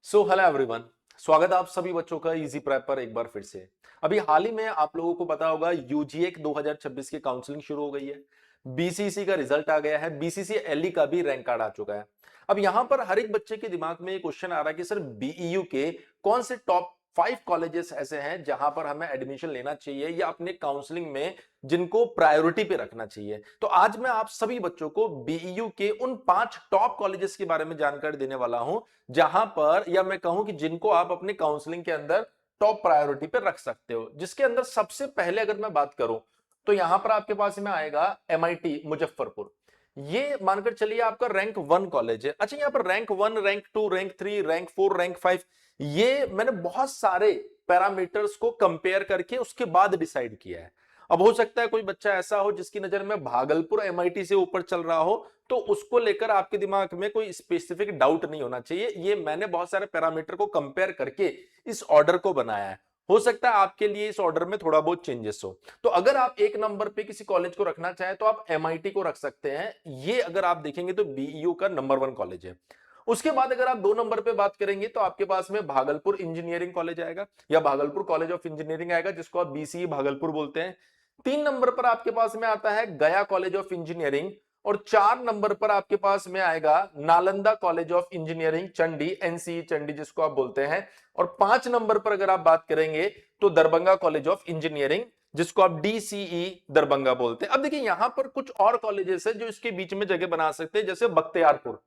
Hello everyone. स्वागत है आप सभी बच्चों का इजी प्रेप पर एक बार फिर से। अभी हाल ही में आप लोगों को पता होगा यूजीए 2026 की काउंसलिंग शुरू हो गई है। बीसीसी का रिजल्ट आ गया है, बीसीसी एलई का भी रैंक कार्ड आ चुका है। अब यहां पर हर एक बच्चे के दिमाग में ये क्वेश्चन आ रहा है कि सर बीईयू के कौन से टॉप 5 कॉलेजेस ऐसे हैं जहां पर हमें एडमिशन लेना चाहिए या अपने काउंसलिंग में जिनको प्रायोरिटी पे रखना चाहिए। तो आज मैं आप सभी बच्चों को बीईयू के उन 5 टॉप कॉलेजेस के बारे में जानकारी देने वाला हूं जहां पर, या मैं कहूं कि जिनको आप अपने काउंसलिंग के अंदर टॉप प्रायोरिटी पे रख सकते हो। जिसके अंदर सबसे पहले अगर मैं बात करूं तो यहां पर आपके पास में आएगा एमआईटी मुजफ्फरपुर। ये मानकर चलिए आपका रैंक 1 कॉलेज है। अच्छा, यहाँ पर rank 1, rank 2, rank 3, rank 4, rank 5, ये मैंने बहुत सारे पैरामीटर्स को कंपेयर करके उसके बाद डिसाइड किया है। अब हो सकता है कोई बच्चा ऐसा हो जिसकी नजर में भागलपुर एमआईटी से ऊपर चल रहा हो, तो उसको लेकर आपके दिमाग में कोई स्पेसिफिक डाउट नहीं होना चाहिए। ये मैंने बहुत सारे पैरामीटर को कंपेयर करके इस ऑर्डर को बनाया है। हो सकता है आपके लिए इस ऑर्डर में थोड़ा बहुत चेंजेस हो। तो अगर आप एक नंबर पे किसी कॉलेज को रखना चाहें तो आप एमआईटी को रख सकते हैं। ये अगर आप देखेंगे तो बीईयू का नंबर 1 कॉलेज है। उसके बाद अगर आप 2 नंबर पे बात करेंगे तो आपके पास में भागलपुर इंजीनियरिंग कॉलेज आएगा या भागलपुर कॉलेज ऑफ इंजीनियरिंग आएगा, जिसको आप बीसीई भागलपुर बोलते हैं। 3 नंबर पर आपके पास में आता है गया कॉलेज ऑफ इंजीनियरिंग, और 4 नंबर पर आपके पास में आएगा Nalanda college of engineering Chandi, NCE Chandi जिसको आप बोलते हैं। और 5 नंबर पर अगर आप बात करेंगे तो दरभंगा कॉलेज ऑफ इंजीनियरिंग, जिसको आप डीसीई दरभंगा बोलते हैं। अब देखिए यहां पर कुछ और कॉलेजेस है जो इसके बीच में जगह बना सकते हैं, जैसे बख्तियारपुर।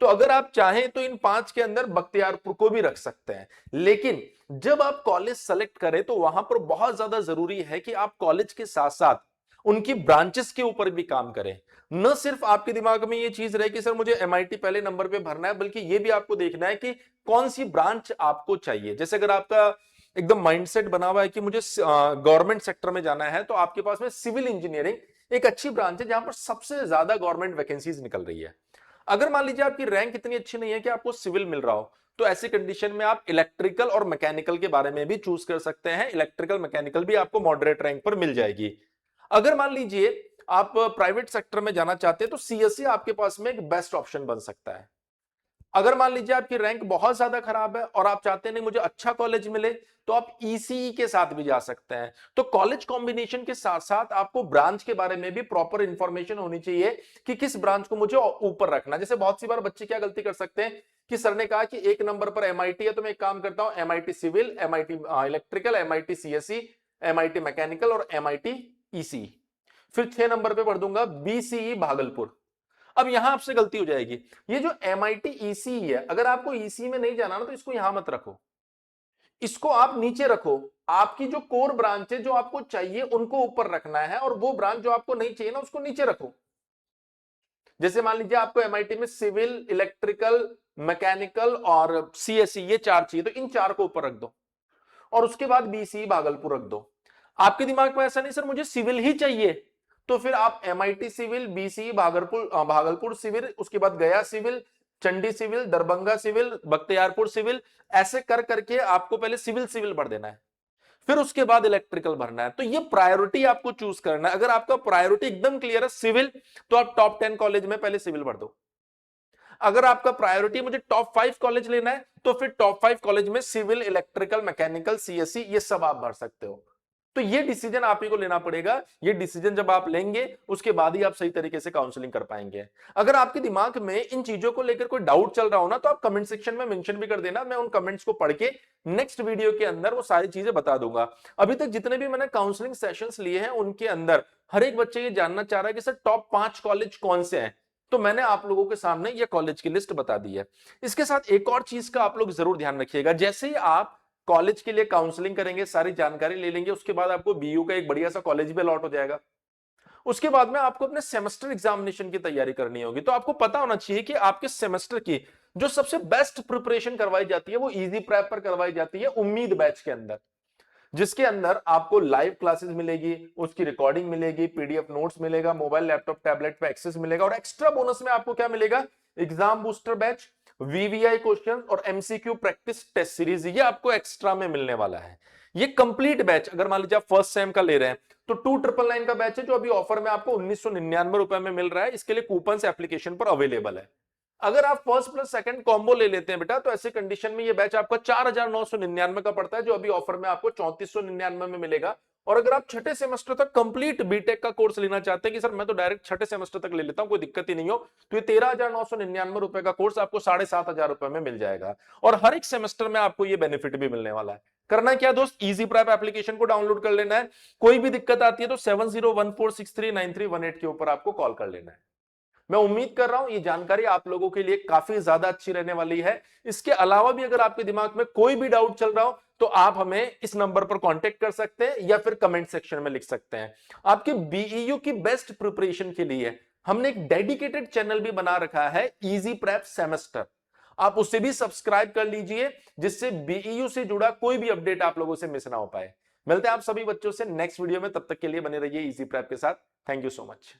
तो अगर आप चाहें तो इन 5 के अंदर बख्तियारपुर को भी रख सकते हैं। लेकिन जब आप कॉलेज सेलेक्ट करें तो वहां पर बहुत ज्यादा जरूरी है कि आप कॉलेज के साथ साथ उनकी ब्रांचेस के ऊपर भी काम करें। न सिर्फ आपके दिमाग में ये चीज रहे कि सर मुझे एमआईटी पहले नंबर पे भरना है, बल्कि ये भी आपको देखना है कि कौन सी ब्रांच आपको चाहिए। जैसे अगर आपका एकदम माइंडसेट बना हुआ है कि मुझे गवर्नमेंट सेक्टर में जाना है, तो आपके पास में सिविल इंजीनियरिंग एक अच्छी ब्रांच है जहां पर सबसे ज्यादा गवर्नमेंट वैकेंसीज निकल रही है। अगर मान लीजिए आपकी रैंक इतनी अच्छी नहीं है कि आपको सिविल मिल रहा हो, तो ऐसी कंडीशन में आप इलेक्ट्रिकल और मैकेनिकल के बारे में भी चूज कर सकते हैं। इलेक्ट्रिकल मैकेनिकल भी आपको मॉडरेट रैंक पर मिल जाएगी। अगर मान लीजिए आप प्राइवेट सेक्टर में जाना चाहते हैं तो सीएससी आपके पास में एक बेस्ट ऑप्शन बन सकता है। अगर मान लीजिए आपकी रैंक बहुत ज्यादा खराब है और आप चाहते हैं नहीं मुझे अच्छा कॉलेज मिले, तो आप ईसीई के साथ भी जा सकते हैं। तो कॉलेज कॉम्बिनेशन के साथ साथ आपको ब्रांच के बारे में भी प्रॉपर इंफॉर्मेशन होनी चाहिए कि किस ब्रांच को मुझे ऊपर रखना। जैसे बहुत सी बार बच्चे क्या गलती कर सकते हैं कि सर ने कहा कि एक नंबर पर एमआईटी है, तो मैं एक काम करता हूं MIT civil, MIT electrical, MIT CSC, MIT mechanical और एमआईटी ईसी, फिर 6 नंबर पे पढ़ दूंगा बीसीई भागलपुर। अब यहां आपसे गलती हो जाएगी। ये जो एमआईटी ईसी है, अगर आपको ईसी में नहीं जाना ना तो इसको यहां मत रखो, इसको आप नीचे रखो। आपकी जो कोर ब्रांच है जो आपको चाहिए उनको ऊपर रखना है, और वो ब्रांच जो आपको नहीं चाहिए ना उसको नीचे रखो। जैसे मान लीजिए आपको एमआईटी में सिविल, इलेक्ट्रिकल, मैकेनिकल और सीएससी ये 4 चाहिए, तो इन 4 को ऊपर रख दो, और उसके बाद बीसी भागलपुर रख दो। आपके दिमाग में ऐसा नहीं सर मुझे सिविल ही चाहिए, तो फिर आप MIT civil, BC Bhagalpur, Bhagalpur civil, उसके बाद Gaya civil, Chandi civil, Darbhanga civil, Bakhtiyarpur civil, ऐसे कर करके आपको पहले सिविल सिविल भर देना है, फिर उसके बाद इलेक्ट्रिकल भरना है। तो ये प्रायोरिटी आपको चूज करना है। अगर आपका प्रायोरिटी एकदम क्लियर है सिविल, तो आप टॉप 10 कॉलेज में पहले सिविल भर दो। अगर आपका प्रायोरिटी मुझे टॉप 5 कॉलेज लेना है, तो फिर टॉप 5 कॉलेज में सिविल, इलेक्ट्रिकल, मैकेनिकल, सीएससी ये सब आप भर सकते हो। तो ये डिसीजन आप ही को लेना पड़ेगा। ये डिसीजन जब आप लेंगे उसके बाद ही आप सही तरीके से काउंसलिंग कर पाएंगे। अगर आपके दिमाग में इन चीजों को लेकर कोई डाउट चल रहा हो ना, तो आप कमेंट सेक्शन में मेंशन भी कर देना। मैं उन कमेंट्स को पढ़ के नेक्स्ट वीडियो के अंदर वो सारी चीजें बता दूंगा। अभी तक जितने भी मैंने काउंसलिंग सेशंस लिए हैं उनके अंदर हर एक बच्चे ये जानना चाह रहा है कि सर टॉप 5 कॉलेज कौन से हैं, तो मैंने आप लोगों के सामने ये कॉलेज की लिस्ट बता दी है। इसके साथ एक और चीज का आप लोग जरूर ध्यान रखिएगा, जैसे ही आप कॉलेज के लिए काउंसलिंग करेंगे, सारी जानकारी ले लेंगे, उसके बाद आपको बीयू का एक बढ़िया सा कॉलेज भी अलॉट हो जाएगा। उसके बाद में आपको अपने सेमेस्टर एग्जामिनेशन की तैयारी करनी होगी। तो आपको पता होना चाहिए कि आपके सेमेस्टर की जो सबसे बेस्ट प्रिपरेशन करवाई जाती है वो इजी प्रेप पर करवाई जाती है उम्मीद बैच के अंदर, जिसके अंदर आपको लाइव क्लासेस मिलेगी, उसकी रिकॉर्डिंग मिलेगी, पीडीएफ नोट्स मिलेगा, मोबाइल, लैपटॉप, टैबलेट पे एक्सेस मिलेगा, और एक्स्ट्रा बोनस में आपको क्या मिलेगा, exam booster batch, VVI question और एमसीक्यू प्रैक्टिस टेस्ट सीरीज, ये आपको एक्स्ट्रा में मिलने वाला है। ये कंप्लीट बैच अगर मान लीजिए आप फर्स्ट सेम का ले रहे हैं तो 2999 का बैच है, जो अभी ऑफर में आपको 1999 रुपए में मिल रहा है। इसके लिए कूपन एप्लीकेशन पर अवेलेबल है। अगर आप फर्स्ट प्लस सेकंड कॉम्बो ले लेते हैं बेटा, तो ऐसे कंडीशन में ये बैच आपका 4,999 का पड़ता है, जो अभी ऑफर में आपको 3,499 में मिलेगा। और अगर आप छठे सेमेस्टर तक कंप्लीट बीटेक का कोर्स लेना चाहते हैं कि सर मैं तो डायरेक्ट छठे सेमेस्टर तक ले लेता हूं, कोई दिक्कत ही नहीं हो, तो ये 13,999 रुपए का कोर्स आपको 7,500 रुपए में मिल जाएगा। और हर एक सेमेस्टर में आपको ये बेनिफिट भी मिलने वाला है। करना क्या दोस्त, इजी प्रेप एप्लीकेशन को डाउनलोड कर लेना है। कोई भी दिक्कत आती है तो 7014639318 के ऊपर आपको कॉल कर लेना है। मैं उम्मीद कर रहा हूं ये जानकारी आप लोगों के लिए काफी ज्यादा अच्छी रहने वाली है। इसके अलावा भी अगर आपके दिमाग में कोई भी डाउट चल रहा हो तो आप हमें इस नंबर पर कांटेक्ट कर सकते हैं या फिर कमेंट सेक्शन में लिख सकते हैं। आपके बीईयू की बेस्ट प्रिपरेशन के लिए हमने एक डेडिकेटेड चैनल भी बना रखा है, इजी प्रेप सेमेस्टर। आप उसे भी सब्सक्राइब कर लीजिए, जिससे बीईयू से जुड़ा कोई भी अपडेट आप लोगों से मिस ना हो पाए। मिलते हैं आप सभी बच्चों से नेक्स्ट वीडियो में, तब तक के लिए बने रहिए इजी प्रेप के साथ। Thank you so much.